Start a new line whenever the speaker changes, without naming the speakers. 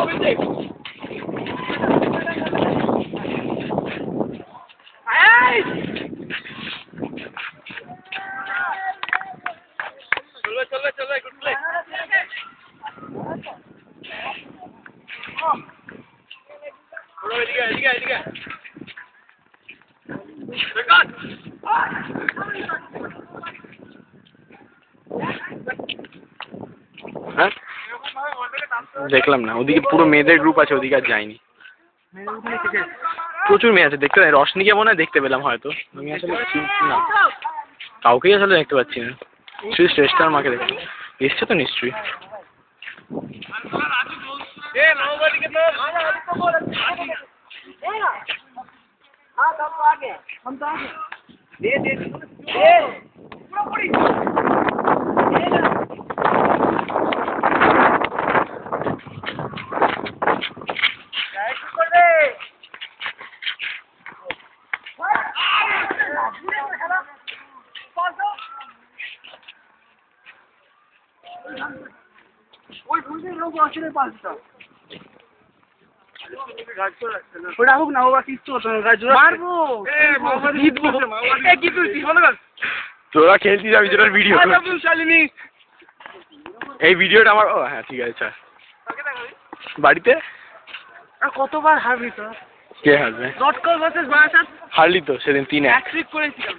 Good play.
হ্যাঁ দেখলাম না, ওদিকে পুরো মেয়েদের গ্রুপ আছে, ওদিকে আর যাইনি। প্রচুর মেয়ে আছে, দেখতে পাই রশনিকে মনে হয় দেখতে পেলাম হয়তো, আমি আসলে না কাউকেই আসলে দেখতে পাচ্ছি না, শুধু শ্রেষ্ঠার মাকে দেখতে এসছে তো নিশ্চয়ই।
রাখুক না, ওরা কিচ্ছু মারবো
তোরা খেলছিস, আমি যেটার ভিডিও এই ভিডিওটা আমার, ও হ্যাঁ ঠিক আছে, বাড়িতে
কতবার হারবি তো?
কে হারবে?
ডট কল ভার্সেস বারাসাত
হারলি তো সেদিন 3-1
করেছিলাম।